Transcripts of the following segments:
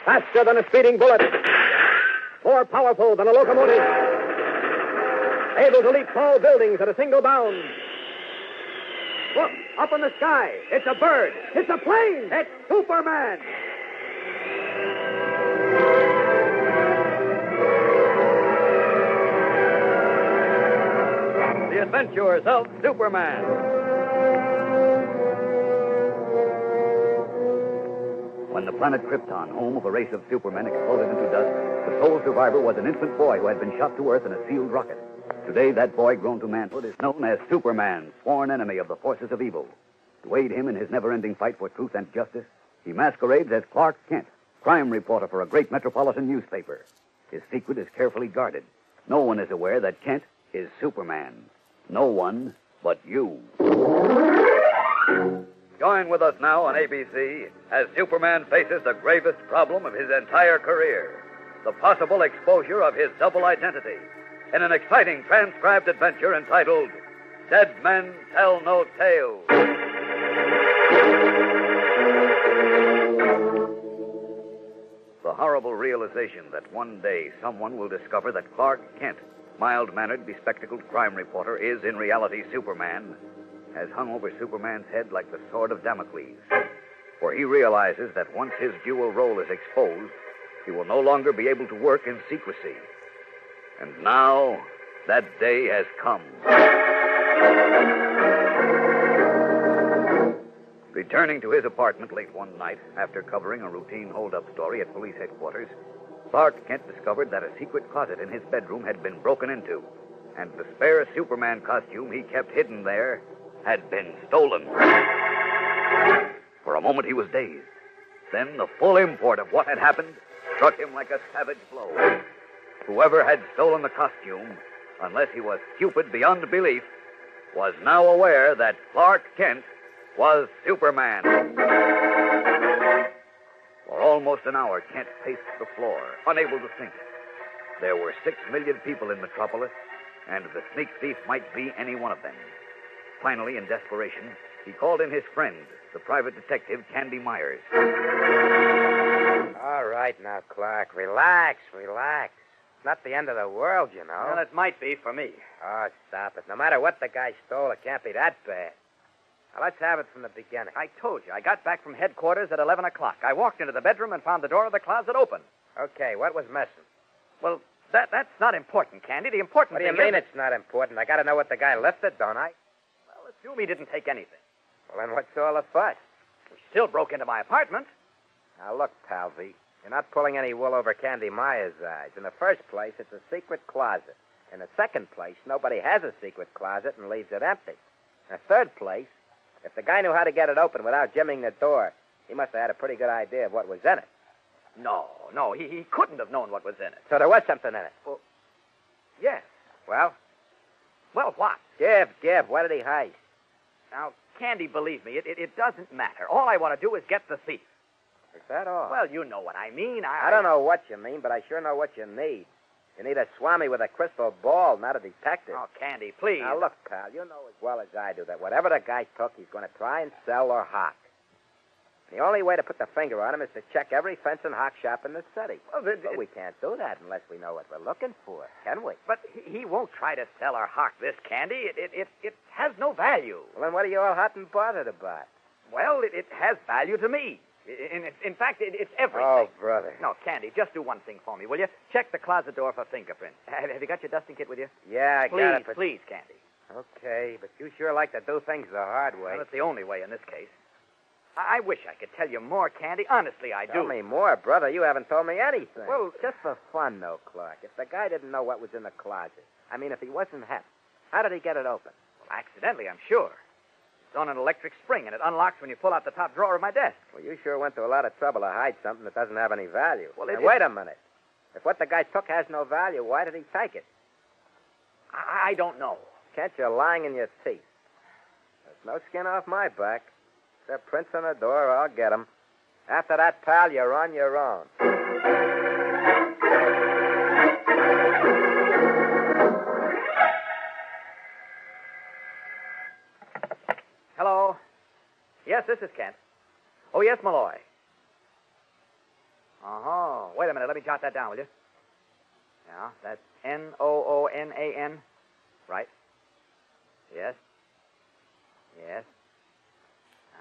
Faster than a speeding bullet. More powerful than a locomotive. Able to leap tall buildings at a single bound. Look, up in the sky. It's a bird. It's a plane. It's Superman. The Adventures of Superman. When the planet Krypton, home of a race of supermen, exploded into dust, the sole survivor was an infant boy who had been shot to Earth in a sealed rocket. Today, that boy, grown to manhood, is known as Superman, sworn enemy of the forces of evil. To aid him in his never-ending fight for truth and justice, he masquerades as Clark Kent, crime reporter for a great metropolitan newspaper. His secret is carefully guarded. No one is aware that Kent is Superman. No one but you. Join with us now on ABC as Superman faces the gravest problem of his entire career, the possible exposure of his double identity, in an exciting transcribed adventure entitled Dead Men Tell No Tales. The horrible realization that one day someone will discover that Clark Kent, mild-mannered, bespectacled crime reporter, is in reality Superman, has hung over Superman's head like the sword of Damocles. For he realizes that once his dual role is exposed, he will no longer be able to work in secrecy. And now, that day has come. Returning to his apartment late one night, after covering a routine hold-up story at police headquarters, Clark Kent discovered that a secret closet in his bedroom had been broken into, and the spare Superman costume he kept hidden there had been stolen. For a moment he was dazed. Then the full import of what had happened struck him like a savage blow. Whoever had stolen the costume, unless he was stupid beyond belief, was now aware that Clark Kent was Superman. For almost an hour, Kent paced the floor, unable to think. There were 6 million people in Metropolis, and the sneak thief might be any one of them. Finally, in desperation, he called in his friend, the private detective, Candy Myers. All right now, Clark. Relax. It's not the end of the world, you know. Well, it might be for me. Oh, stop it. No matter what the guy stole, it can't be that bad. Now, let's have it from the beginning. I told you, I got back from headquarters at 11 o'clock. I walked into the bedroom and found the door of the closet open. Okay, what was missing? Well, that's not important, Candy. The important What do you thing mean is... it's not important? I got to know what the guy lifted, don't I? Well, assume he didn't take anything. Well, then what's all the fuss? He still broke into my apartment. Now, look, Palvy, you're not pulling any wool over Candy Myers' eyes. In the first place, it's a secret closet. In the second place, nobody has a secret closet and leaves it empty. In the third place, if the guy knew how to get it open without jimmying the door, he must have had a pretty good idea of what was in it. No, he couldn't have known what was in it. So there was something in it. Well, yes. Well, what? Give. What did he heist? Now, Candy, believe me, it doesn't matter. All I want to do is get the thief. Is that all? Well, you know what I mean. I don't know what you mean, but I sure know what you need. You need a swami with a crystal ball, not a detective. Oh, Candy, please. Now, look, pal, you know as well as I do that whatever the guy took, he's going to try and sell or hawk. The only way to put the finger on him is to check every fence and hawk shop in the city. Well, but we can't do that unless we know what we're looking for, can we? But he won't try to sell or hawk this, Candy. It has no value. Well, then what are you all hot and bothered about? Well, it has value to me. In fact, it's everything. Oh, brother. No, Candy, just do one thing for me, will you? Check the closet door for fingerprints. Have you got your dusting kit with you? Yeah, I got it. But... Please, Candy. Okay, but you sure like to do things the hard way. Well, it's the only way in this case. I wish I could tell you more, Candy. Honestly, I do. Tell me more, brother. You haven't told me anything. Well, just for fun, though, Clark. If the guy didn't know what was in the closet, if he wasn't hep, how did he get it open? Well, accidentally, I'm sure. It's on an electric spring, and it unlocks when you pull out the top drawer of my desk. Well, you sure went to a lot of trouble to hide something that doesn't have any value. Well, now, wait a minute. If what the guy took has no value, why did he take it? I don't know. Can't you lying in your teeth? There's no skin off my back. If there are prints on the door, I'll get 'em. After that, pal, you're on your own. Hello? Yes, this is Kent. Oh, yes, Malloy. Uh-huh. Wait a minute. Let me jot that down, will you? Yeah, that's Noonan. Right. Yes. Yes.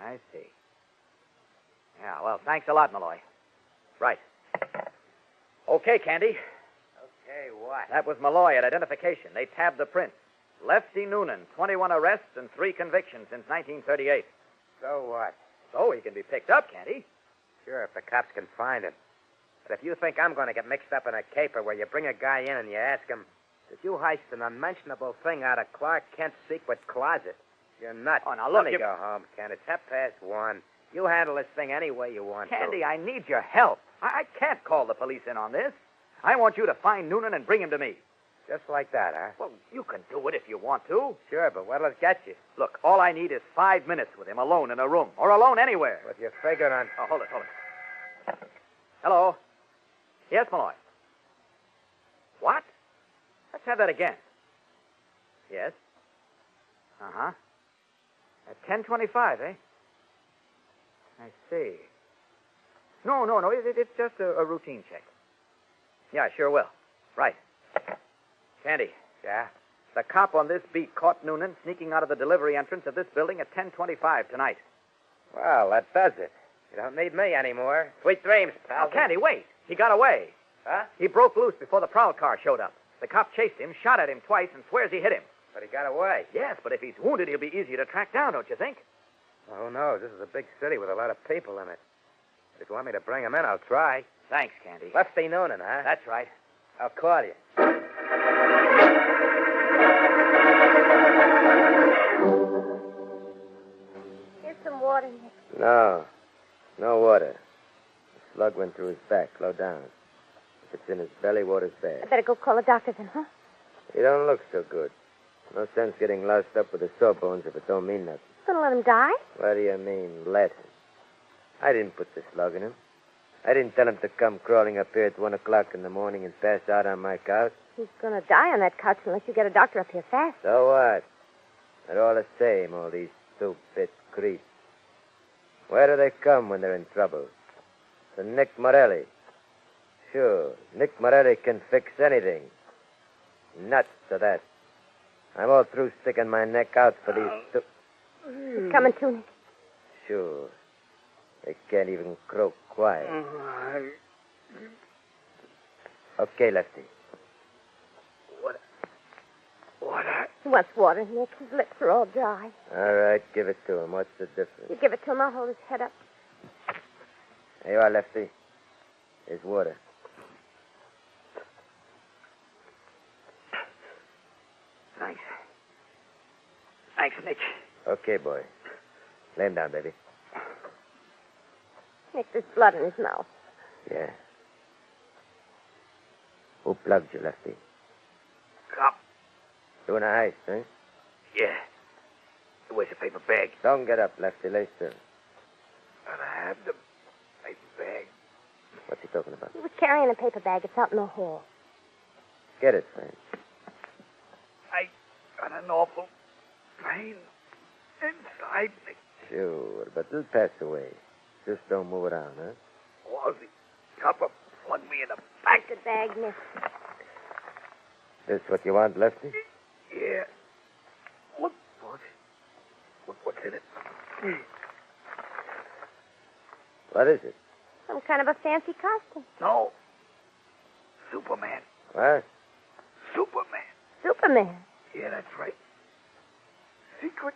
I see. Yeah, well, thanks a lot, Malloy. Right. Okay, Candy. Okay, what? That was Malloy at identification. They tabbed the print. Lefty Noonan, 21 arrests and 3 convictions since 1938. So what? So he can be picked up, can't he? Sure, if the cops can find him. But if you think I'm going to get mixed up in a caper where you bring a guy in and you ask him, did you heist an unmentionable thing out of Clark Kent's secret closet? You're nuts. Oh, now look, Let me go home, Ken. It's 1:30. You handle this thing any way you want Candy, to. I need your help. I can't call the police in on this. I want you to find Noonan and bring him to me. Just like that, huh? Well, you can do it if you want to. Sure, but what'll it get you? Look, all I need is 5 minutes with him alone in a room, or alone anywhere. But you figure on... Oh, hold it. Hello? Yes, Malloy. What? Let's have that again. Yes? Uh-huh. At 10:25, eh? I see. No. It's just a routine check. Yeah, sure will. Right. Candy. Yeah? The cop on this beat caught Noonan sneaking out of the delivery entrance of this building at 10:25 tonight. Well, that does it. You don't need me anymore. Sweet dreams, pal. Oh, Candy, wait. He got away. Huh? He broke loose before the prowl car showed up. The cop chased him, shot at him twice, and swears he hit him. But he got away. Yes, but if he's wounded, he'll be easier to track down, don't you think? Well, who knows? This is a big city with a lot of people in it. If you want me to bring him in, I'll try. Thanks, Candy. Lefty Noonan, huh? That's right. I'll call you. Here's some water, Nick. No water. The slug went through his back, low down. If it's in his belly, water's I bad. better go call the doctor then, huh? He don't look so good. No sense getting loused up with the sawbones if it don't mean nothing. Gonna let him die? What do you mean, let him? I didn't put the slug in him. I didn't tell him to come crawling up here at 1 o'clock in the morning and pass out on my couch. He's gonna die on that couch unless you get a doctor up here fast. So what? They're all the same, all these stupid creeps. Where do they come when they're in trouble? To Nick Morelli. Sure, Nick Morelli can fix anything. Nuts to that. I'm all through sticking my neck out for these... He's coming to, Nick. Sure. They can't even croak quiet. Okay, Lefty. He wants water, Nick. His lips are all dry. All right, give it to him. What's the difference? You give it to him, I'll hold his head up. There you are, Lefty. Here's water. Thanks, Nick. Okay, boy. Lay him down, baby. Nick, there's blood in his mouth. Yeah. Who plugged you, Lefty? Cop. Doing a heist, eh? Yeah. Where's the paper bag? Don't get up, Lefty. Lay still. I have the paper bag. What's he talking about? He was carrying a paper bag. It's out in the hall. Get it, friend. I got an awful pain inside me. Sure, but it'll pass away. Just don't move around, huh? Well, the copper plugged me in the back. The bag, Nick. This what you want, Lefty? Yeah. Look, what's in it? What is it? Some kind of a fancy costume. No. Superman. What? Superman. Superman. Yeah, that's right. Secret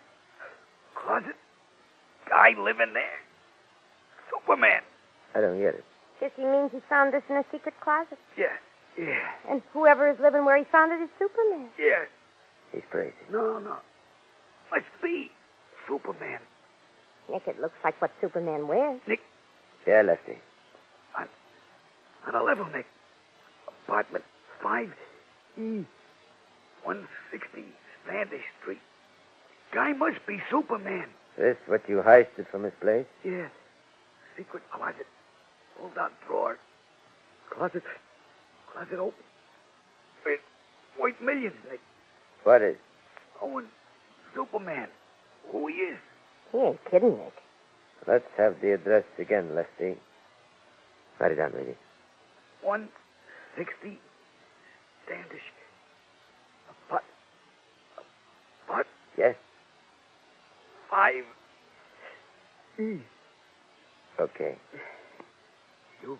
closet. Guy living there. Superman. I don't get it. Guess he means he found this in a secret closet. Yeah. And whoever is living where he found it is Superman. Yeah. He's crazy. No. Must be Superman. Nick, it looks like what Superman wears. Yeah, Lefty. On a level, Nick. Apartment 5E. 160 Standish Street. Guy must be Superman. This what you heisted from his place? Yeah. Secret closet. Pulled out drawer. Closet open. It's worth millions, Nick. What is? Owen Superman. Who he is. He ain't kidding, Nick. Let's have the address again, Lefty. Write it down, Reedy. 160 Standish. A putt. Yes? 5 E. Okay. You're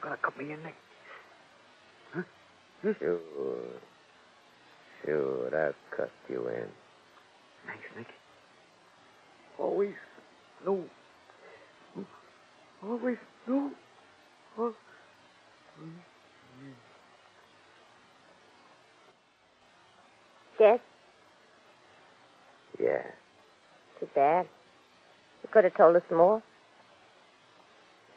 gonna cut me in, Nick? Sure, I'll cut you in. Thanks, Nick. Always knew. Always knew. Yes? Yeah. Too bad. You could have told us more.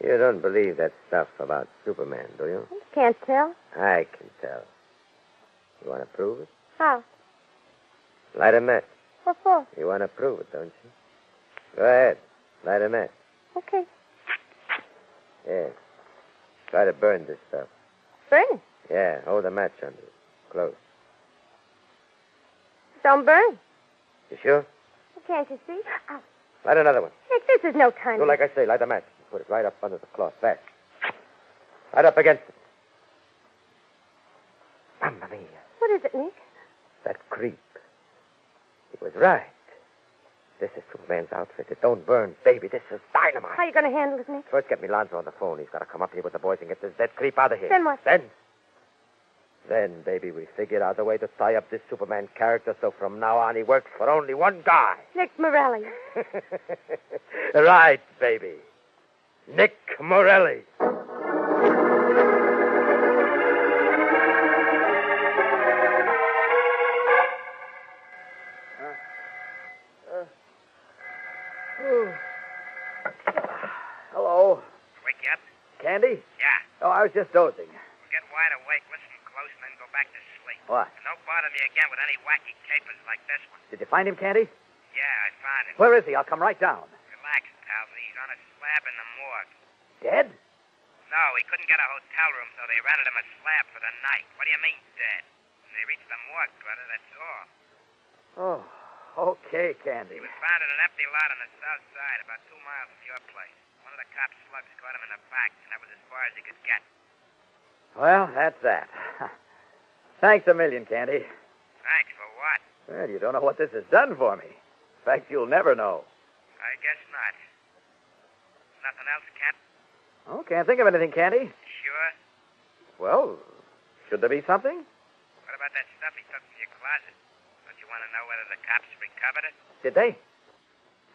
You don't believe that stuff about Superman, do you? You can't tell. I can tell. You want to prove it? How? Light a match. What for? You want to prove it, don't you? Go ahead. Light a match. Okay. Yes. Try to burn this stuff. Burn it. Yeah, hold the match under it. Close. Don't burn. You sure? Can't you see? Oh, Light another one. Nick, this is no time. Do like I say. Light the match. Put it right up under the cloth. Fast. Right up against it. Mamma mia. What is it, Nick? That creep. He was right. This is Superman's outfit. It don't burn, baby. This is dynamite. How are you going to handle it, Nick? First, get me Lonzo on the phone. He's got to come up here with the boys and get this dead creep out of here. Then what? Then, baby, we figured out a way to tie up this Superman character so from now on he works for only one guy. Nick Morelli. Right, baby. Nick Morelli. Hello. Wake you up? Candy? Yeah. Oh, I was just dozing. Get wide awake, listen close, and then go back to sleep. What? And don't bother me again with any wacky capers like this one. Did you find him, Candy? Yeah, I found him. Where is he? I'll come right down. Relax, Palsy. He's on a slab in the morgue. Dead? No, he couldn't get a hotel room, so they rented him a slab for the night. What do you mean, dead? When they reached the morgue, brother, that's all. Oh, okay, Candy. He was found in an empty lot on the south side, about 2 miles from your place. One of the cops' slugs caught him in the back, and that was as far as he could get. Well, that's that. Thanks a million, Candy. Thanks for what? Well, you don't know what this has done for me. In fact, you'll never know. I guess not. Nothing else, Kent? Oh, can't think of anything, Candy. Sure? Well, should there be something? What about that stuff he took from your closet? Don't you want to know whether the cops recovered it? Did they?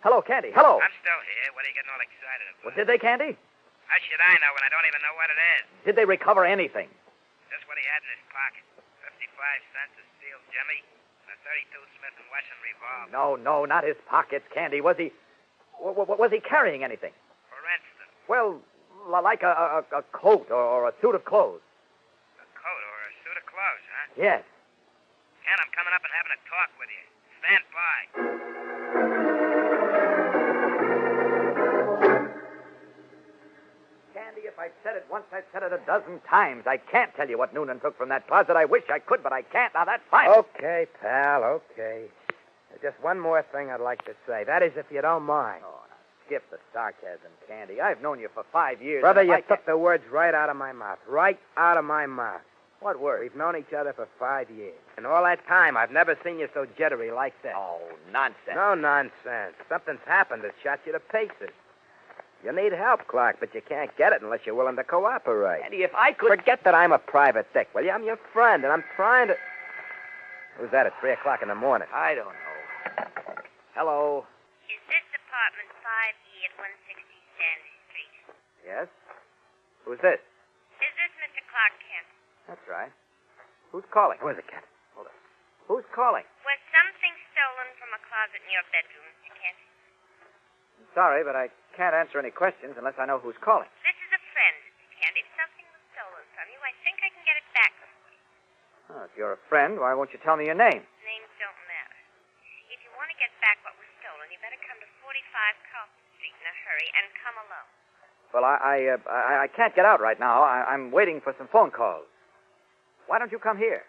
Hello, Candy. Hello. I'm still here. What are you getting all excited about? Well, did they, Candy? How should I know when I don't even know what it is? Did they recover anything? Just what he had in his pocket. 55 cents a steel jimmy and a 32 Smith & Wesson revolver. No, not his pockets, Candy. Was he carrying anything? For instance, Well, like a coat or a suit of clothes. a coat or a suit of clothes, huh? Yes. Ken, I'm coming up and having a talk with you. Stand by. Candy, if I've said it once, I've said it a dozen times. I can't tell you what Noonan took from that closet. I wish I could, but I can't. Now, that's fine. Okay, pal, okay. Just one more thing I'd like to say. That is, if you don't mind. Oh, now, skip the sarcasm, Candy. I've known you for 5 years. Brother, and you if I took the words right out of my mouth. Right out of my mouth. What word? We've known each other for 5 years. And all that time, I've never seen you so jittery like this. Oh, nonsense. No nonsense. Something's happened that shot you to pieces. You need help, Clark, but you can't get it unless you're willing to cooperate. Candy, if I could... Forget that I'm a private dick, will you? I'm your friend, and I'm trying to... Who's that at 3 o'clock in the morning? I don't know. Hello. Is this apartment 5E at 160 Standish Street? Yes? Who's this? Is this Mr. Clark Kent? That's right. Who's calling? Who is it, Kent? Hold on. Who's calling? Was something stolen from a closet in your bedroom, Mr. Kent? I'm sorry, but I can't answer any questions unless I know who's calling. This is a friend, Mr. Kent. If something was stolen from you, I think I can get it back for you. Oh, if you're a friend, why won't you tell me your name? Names don't matter. If you want to get back what was stolen, you better come to 45 Carlton Street in a hurry and come alone. Well, I can't get out right now. I'm waiting for some phone calls. Why don't you come here?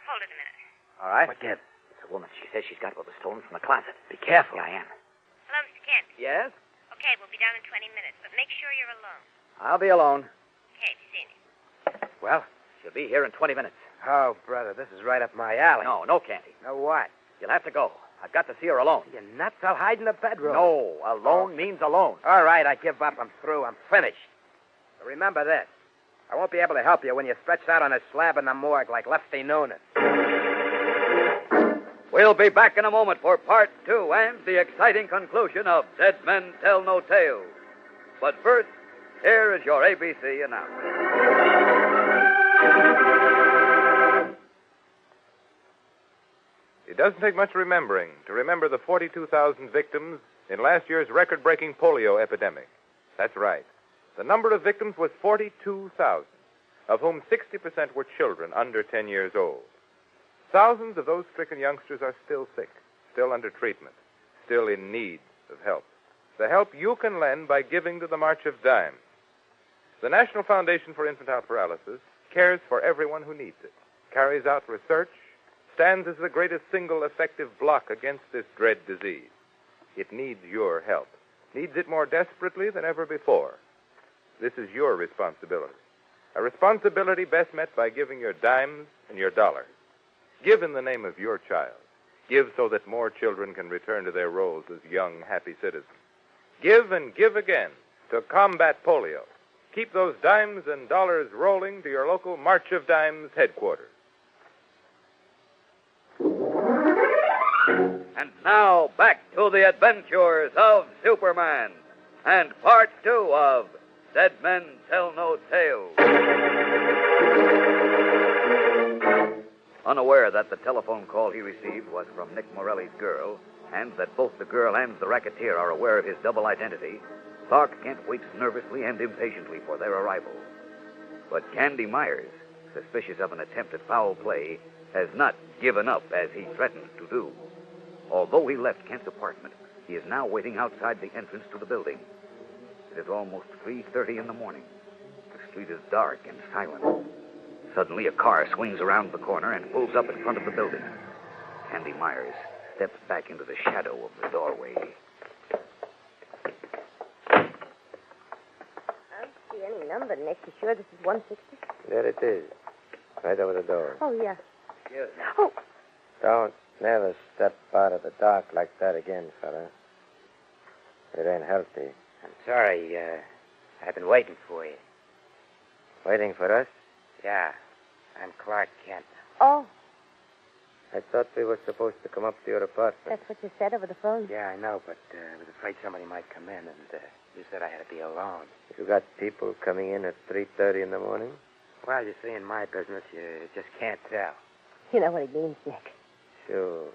Hold it a minute. All right. But, Deb, it's a woman. She says she's got what was stolen from the closet. Be careful. I am. Hello, Mr. Kent. Yes? Okay, we'll be down in 20 minutes, but make sure you're alone. I'll be alone. Can't see him. Well, she'll be here in 20 minutes. Oh, brother, this is right up my alley. No, Candy. No what? You'll have to go. I've got to see her alone. You nuts? I'll hide in the bedroom. No, alone means alone. All right, I give up. I'm through. I'm finished. But remember this. I won't be able to help you when you're stretched out on a slab in the morgue like Lefty Noonan. We'll be back in a moment for part 2 and the exciting conclusion of Dead Men Tell No Tales. But first, here is your ABC announcement. It doesn't take much remembering to remember the 42,000 victims in last year's record-breaking polio epidemic. That's right. The number of victims was 42,000, of whom 60% were children under 10 years old. Thousands of those stricken youngsters are still sick, still under treatment, still in need of help. The help you can lend by giving to the March of Dimes. The National Foundation for Infantile Paralysis cares for everyone who needs it, carries out research, stands as the greatest single effective block against this dread disease. It needs your help, needs it more desperately than ever before. This is your responsibility, a responsibility best met by giving your dimes and your dollars. Give in the name of your child. Give so that more children can return to their roles as young, happy citizens. Give and give again to combat polio. Keep those dimes and dollars rolling to your local March of Dimes headquarters. And now, back to the adventures of Superman and part 2 of Dead Men Tell No Tales. Unaware that the telephone call he received was from Nick Morelli's girl, and that both the girl and the racketeer are aware of his double identity, Clark Kent waits nervously and impatiently for their arrival. But Candy Myers, suspicious of an attempt at foul play, has not given up as he threatened to do. Although he left Kent's apartment, he is now waiting outside the entrance to the building. It is almost 3:30 in the morning. The street is dark and silent. Suddenly, a car swings around the corner and pulls up in front of the building. Candy Myers steps back into the shadow of the doorway. I don't see any number, Nick. You sure this is 160? There it is. Right over the door. Oh, yeah. Excuse me. Oh, Don't never step out of the dark like that again, fella. It ain't healthy. I'm sorry. I've been waiting for you. Waiting for us? Yeah. I'm Clark Kent. oh, I thought we were supposed to come up to your apartment. that's what you said over the phone. Yeah, I know, but I was afraid somebody might come in, and you said I had to be alone. You got people coming in at 3:30 in the morning? Well, you see, in my business, you just can't tell. You know what he means, Nick. Sure.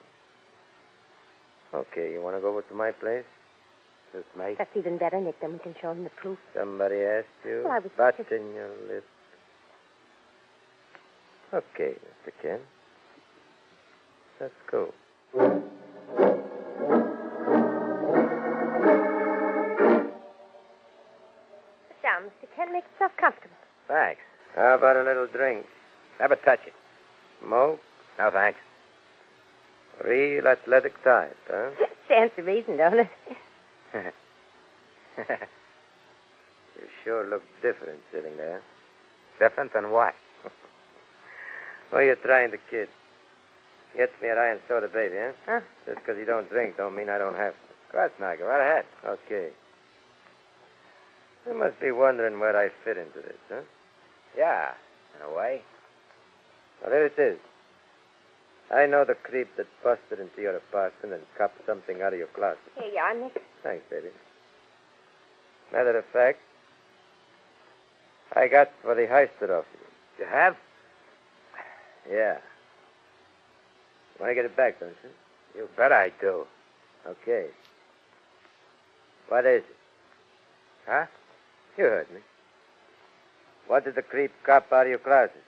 Okay, you want to go over to my place? Suits me. That's even better, Nick. Then we can show him the proof. Somebody asked you? Well, I was Button just- your lip. Okay, Mr. Kent. Let's go. Sit down, Mr. Kent. Make yourself comfortable. Thanks. How about a little drink? Never touch it. Smoke? No, thanks. Real athletic type, huh? Stands to reason, don't it? You sure look different sitting there. Different than what? What are you trying to kid? Gets me at I and soda, baby, huh? Huh? Just because you don't drink don't mean I don't have to. Of course not. Go right ahead. Okay. You must be wondering where I fit into this, huh? Yeah, in a way. Well, here it is. I know the creep that busted into your apartment and copped something out of your closet. Here you are, Nick. Thanks, baby. Matter of fact, I got what he heisted off you. You have? Yeah. Want to get it back, don't you? You bet I do. Okay. What is it? Huh? You heard me. What did the creep cop out of your closet?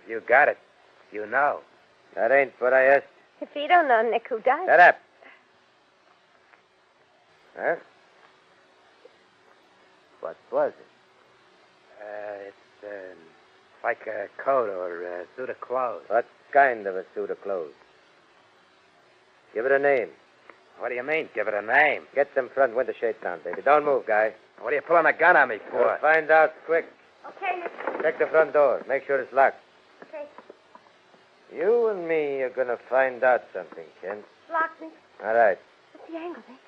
If you got it, you know. That ain't what I asked. If you don't know, Nick, who died? Shut up. Huh? What was it? It's like a coat or a suit of clothes. What kind of a suit of clothes? Give it a name. What do you mean, give it a name? Get them front window shades down, baby. Don't move, guy. What are you pulling a gun on me for? We'll find out quick. Okay, Nick. Check the front door. Make sure it's locked. Okay. You and me are going to find out something, Kent. Lock, Nick. All right. What's the angle, Nick?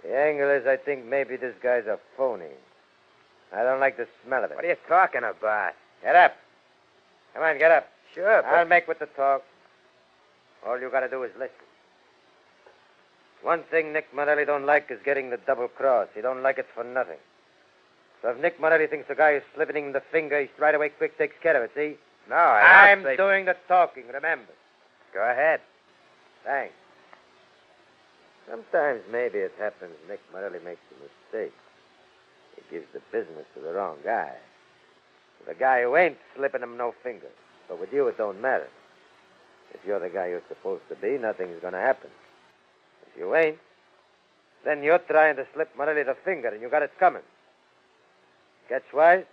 The angle is I think maybe this guy's a phony. I don't like the smell of it. What are you talking about? Get up. Come on, get up. Sure, I'll make with the talk. All you got to do is listen. One thing Nick Morelli don't like is getting the double cross. He don't like it for nothing. So if Nick Morelli thinks the guy is slipping him the finger, he right away quick takes care of it, see? No, I'm doing the talking, remember. Go ahead. Thanks. Sometimes maybe it happens Nick Morelli makes a mistake. He gives the business to the wrong guy. The guy who ain't slipping him no finger. But with you, it don't matter. If you're the guy you're supposed to be, nothing's going to happen. If you ain't, then you're trying to slip Morelli the finger, and you got it coming. Catch wise?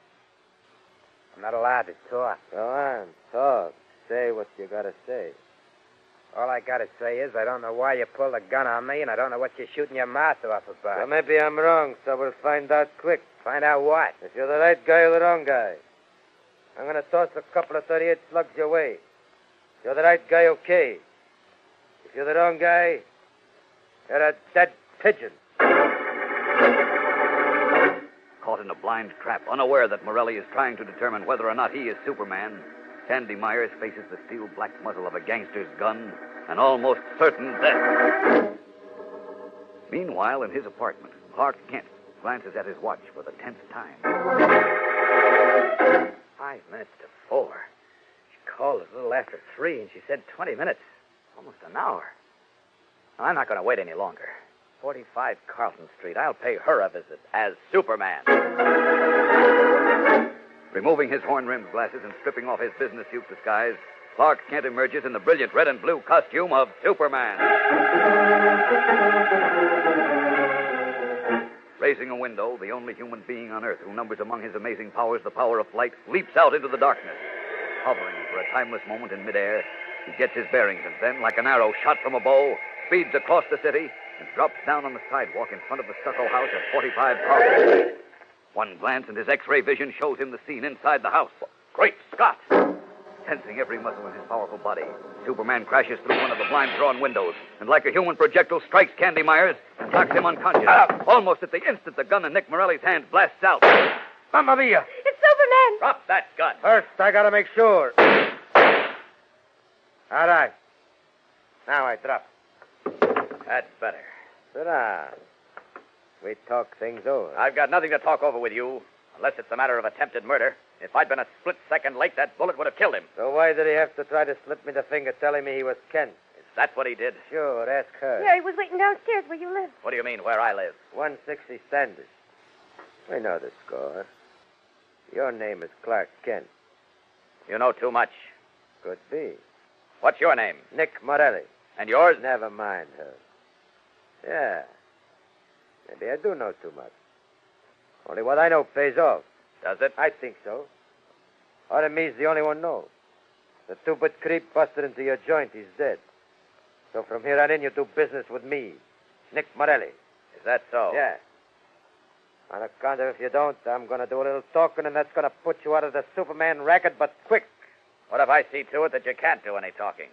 I'm not allowed to talk. Go on, talk. Say what you got to say. All I gotta say is I don't know why you pulled a gun on me, and I don't know what you're shooting your mouth off about. Well, maybe I'm wrong, so we'll find out quick. Find out what? If you're the right guy or the wrong guy. I'm going to toss a couple of 38 slugs your way. If you're the right guy, okay. If you're the wrong guy, you're a dead pigeon. Caught in a blind trap, unaware that Morelli is trying to determine whether or not he is Superman, Candy Myers faces the steel-black muzzle of a gangster's gun and almost certain death. Meanwhile, in his apartment, Clark Kent glances at his watch for the 10th time. 5 minutes to 4. She called a little after 3, and she said 20 minutes. Almost an hour. Well, I'm not going to wait any longer. 45 Carlton Street. I'll pay her a visit as Superman. Removing his horn-rimmed glasses and stripping off his business suit disguise, Clark Kent emerges in the brilliant red and blue costume of Superman. Raising a window, the only human being on Earth who numbers among his amazing powers the power of flight leaps out into the darkness. Hovering for a timeless moment in midair, he gets his bearings and then, like an arrow shot from a bow, speeds across the city and drops down on the sidewalk in front of the stucco house at 45 Carlton Street. One glance and his X-ray vision shows him the scene inside the house. Great Scott! Tensing every muscle in his powerful body, Superman crashes through one of the blind-drawn windows and, like a human projectile, strikes Candy Myers and knocks him unconscious. Almost at the instant the gun in Nick Morelli's hand blasts out. Mamma mia! It's Superman! Drop that gun. First, I got to make sure. All right. Now I drop. That's better. Sit down. We talk things over. I've got nothing to talk over with you, unless it's a matter of attempted murder. If I'd been a split second late, that bullet would have killed him. So why did he have to try to slip me the finger telling me he was Kent? Is that what he did? Sure, ask her. Yeah, he was waiting downstairs where you live. What do you mean, where I live? 160 Standish. We know the score. Your name is Clark Kent. You know too much. Could be. What's your name? Nick Morelli. And yours? Never mind her. Yeah. Maybe I do know too much. Only what I know pays off. Does it? I think so. Or me's the only one knows. The two-bit creep busted into your joint. He's dead. So from here on in, you do business with me, Nick Morelli. Is that so? Yeah. On account of if you don't, I'm going to do a little talking, and that's going to put you out of the Superman racket, but quick. What if I see to it that you can't do any talking?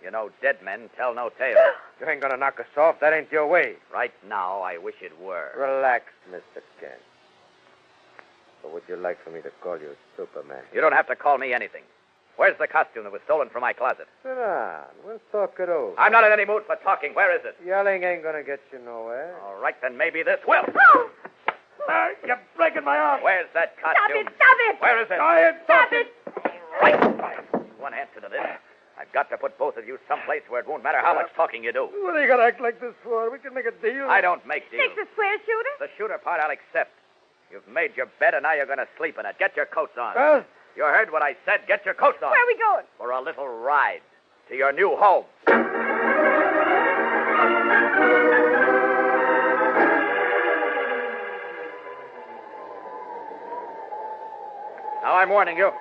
You know, dead men tell no tales. You ain't going to knock us off. That ain't your way. Right now, I wish it were. Relax, Mr. Kent. Or would you like for me to call you Superman? You don't have to call me anything. Where's the costume that was stolen from my closet? Sit down. We'll talk it over. I'm not in any mood for talking. Where is it? Yelling ain't going to get you nowhere. All right, then maybe this will. Oh! You're breaking my arm. Where's that Stop costume? it! Stop it! Where is it? Stop it! Right. One answer to this. I've got to put both of you someplace where it won't matter how much talking you do. What are you going to act like this for? We can make a deal. I don't make deals. Takes a square shooter? The shooter part I'll accept. You've made your bed, and now you're going to sleep in it. Get your coats on. Well? You heard what I said. Get your coats on. Where are we going? For a little ride to your new home. Now, I'm warning you.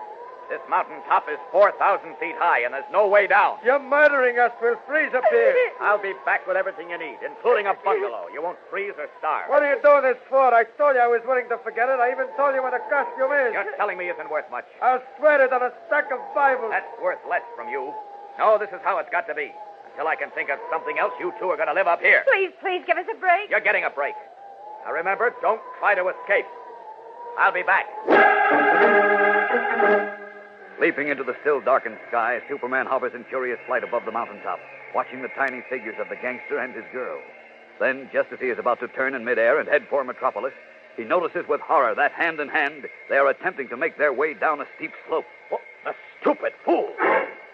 This mountaintop is 4,000 feet high, and there's no way down. You're murdering us. We'll freeze up here. I'll be back with everything you need, including a bungalow. You won't freeze or starve. What are you doing this for? I told you I was willing to forget it. I even told you what the costume is. Your telling me isn't worth much. I'll swear it on a stack of Bibles. That's worth less from you. No, this is how it's got to be. Until I can think of something else, you two are going to live up here. Please give us a break. You're getting a break. Now remember, don't try to escape. I'll be back. Leaping into the still darkened sky, Superman hovers in curious flight above the mountaintop, watching the tiny figures of the gangster and his girl. Then, just as he is about to turn in midair and head for Metropolis, he notices with horror that hand in hand they are attempting to make their way down a steep slope. Oh, the stupid fool!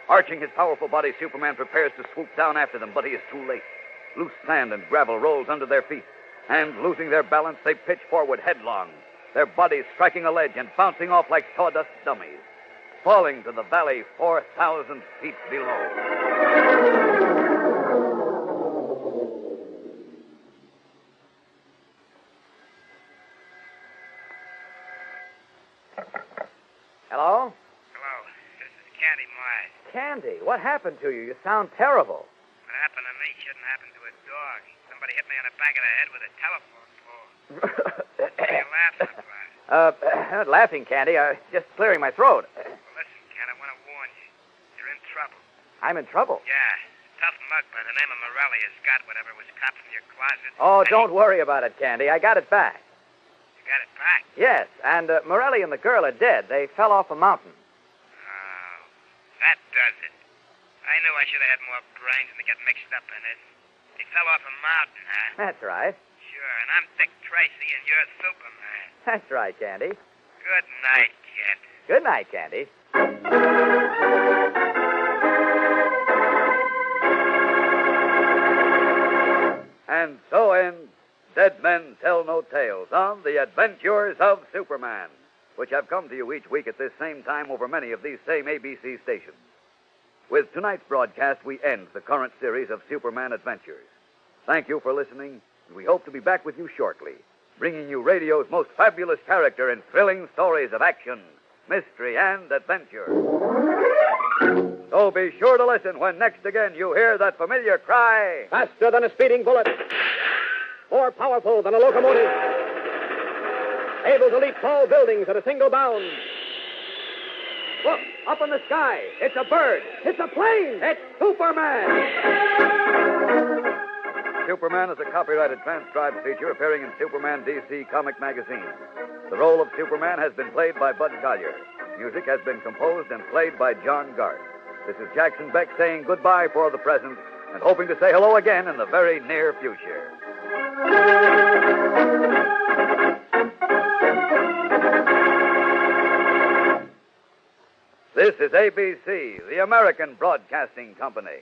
Arching his powerful body, Superman prepares to swoop down after them, but he is too late. Loose sand and gravel rolls under their feet, and losing their balance, they pitch forward headlong, their bodies striking a ledge and bouncing off like sawdust dummies, falling to the valley 4,000 feet below. Hello? Hello. This is Candy Myers. Candy, what happened to you? You sound terrible. What happened to me shouldn't happen to a dog. Somebody hit me on the back of the head with a telephone pole. What are you laughing about? Not laughing, Candy. Just clearing my throat. Well, listen, Ken, I want to warn you. You're in trouble. I'm in trouble. Yeah. Tough mug by the name of Morelli has got whatever was trapped in your closet. Oh, don't worry about it, Candy. I got it back. You got it back? Yes, and Morelli and the girl are dead. They fell off a mountain. Oh, that does it. I knew I should have had more brains than to get mixed up in this. They fell off a mountain, huh? That's right. Sure, and I'm Dick Tracy, and you're Superman. That's right, Candy. Good night, kid. Good night, Candy. And so ends Dead Men Tell No Tales on The Adventures of Superman, which have come to you each week at this same time over many of these same ABC stations. With tonight's broadcast, we end the current series of Superman adventures. Thank you for listening, and we hope to be back with you shortly, bringing you radio's most fabulous character in thrilling stories of action, mystery, and adventure. So be sure to listen when next again you hear that familiar cry. Faster than a speeding bullet. More powerful than a locomotive. Able to leap tall buildings at a single bound. Look, up in the sky. It's a bird. It's a plane. It's Superman. Superman is a copyrighted transcribed feature appearing in Superman DC Comic Magazine. The role of Superman has been played by Bud Collyer. Music has been composed and played by John Garth. This is Jackson Beck saying goodbye for the present and hoping to say hello again in the very near future. This is ABC, the American Broadcasting Company.